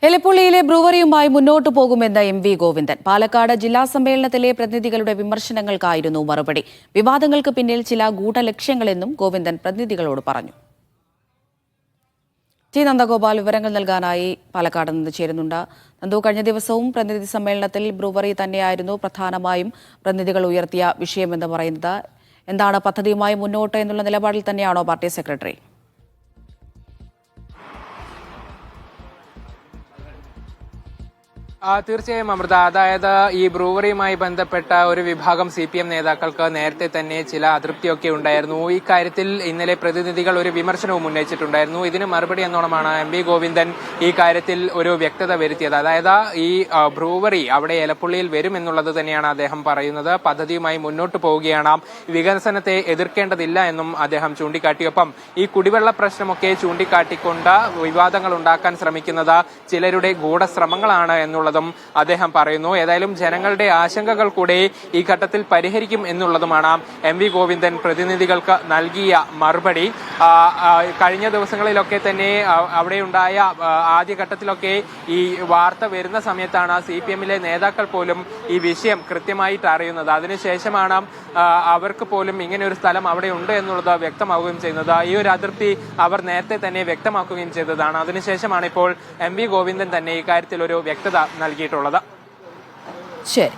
എലപ്പുള്ളിയിലെ ബ്രൂവറിയുമായി മുന്നോട്ടു പോകുമെന്ന് എം.വി. ഗോവിന്ദൻ. പാലക്കാട് ജില്ലാ സമ്മേളനത്തിലെ പ്രതിനിധികളുടെ വിമർശനങ്ങൾക്കായിരുന്നു മറുപടി. വിവാദങ്ങൾക്ക് പിന്നിൽ ചില ഗൂഢലക്ഷ്യങ്ങളെന്നും ഗോവിന്ദൻ പ്രതിനിധികളോട് പറഞ്ഞു. ടി നന്ദഗോപാൽ വിവരങ്ങൾ നൽകാനായി പാലക്കാട് നിന്ന് ചേരുന്നുണ്ട്. നന്ദു, കഴിഞ്ഞ ദിവസവും പ്രതിനിധി സമ്മേളനത്തിൽ ബ്രൂവറി തന്നെയായിരുന്നു പ്രധാനമായും പ്രതിനിധികൾ ഉയർത്തിയ വിഷയമെന്ന് പറയുന്നത്. എന്താണ് പദ്ധതിയുമായി മുന്നോട്ട് എന്നുള്ള നിലപാടിൽ തന്നെയാണോ പാർട്ടി സെക്രട്ടറി? തീർച്ചയായും അമൃത, അതായത് ഈ ബ്രൂവറിയുമായി ബന്ധപ്പെട്ട ഒരു വിഭാഗം CPM നേതാക്കൾക്ക് നേരത്തെ തന്നെ ചില അതൃപ്തിയൊക്കെ ഉണ്ടായിരുന്നു. ഈ കാര്യത്തിൽ ഇന്നലെ പ്രതിനിധികൾ ഒരു വിമർശനവും ഉന്നയിച്ചിട്ടുണ്ടായിരുന്നു. ഇതിന് മറുപടി എന്നോണമാണ് എം.വി. ഗോവിന്ദൻ ഈ കാര്യത്തിൽ ഒരു വ്യക്തത വരുത്തിയത്. അതായത് ഈ ബ്രൂവറി അവിടെ എലപ്പുള്ളിയിൽ വരുമെന്നുള്ളത് തന്നെയാണ് അദ്ദേഹം പറയുന്നത്. പദ്ധതിയുമായി മുന്നോട്ട് പോവുകയാണ്, വികസനത്തെ എതിർക്കേണ്ടതില്ല എന്നും അദ്ദേഹം ചൂണ്ടിക്കാട്ടിയൊപ്പം ഈ കുടിവെള്ള പ്രശ്നമൊക്കെ ചൂണ്ടിക്കാട്ടിക്കൊണ്ട് വിവാദങ്ങൾ ഉണ്ടാക്കാൻ ശ്രമിക്കുന്നത് ചിലരുടെ ഗൂഢശ്രമങ്ങളാണ് എന്നുള്ളത് അദ്ദേഹം പറയുന്നു. ഏതായാലും ജനങ്ങളുടെ ആശങ്കകൾ കൂടെ ഈ ഘട്ടത്തിൽ പരിഹരിക്കും എന്നുള്ളതുമാണ് എം.വി. ഗോവിന്ദൻ പ്രതിനിധികൾക്ക് നൽകിയ മറുപടി. കഴിഞ്ഞ ദിവസങ്ങളിലൊക്കെ തന്നെ അവിടെയുണ്ടായ ആദ്യഘട്ടത്തിലൊക്കെ ഈ വാർത്ത വരുന്ന സമയത്താണ് CPM-ലെ നേതാക്കൾ പോലും ഈ വിഷയം കൃത്യമായിട്ട് അറിയുന്നത്. അതിനുശേഷമാണ് അവർക്ക് പോലും ഇങ്ങനെ ഒരു സ്ഥലം അവിടെ ഉണ്ട് എന്നുള്ളത് വ്യക്തമാവുകയും ചെയ്യുന്നത്. ഈ ഒരു അതൃപ്തി അവർ നേരത്തെ തന്നെ വ്യക്തമാക്കുകയും ചെയ്തതാണ്. അതിനുശേഷമാണ് ഇപ്പോൾ എം.വി. ഗോവിന്ദൻ തന്നെ ഇക്കാര്യത്തിൽ ഒരു വ്യക്തത നൽകിയിട്ടുള്ളത്. ശരി.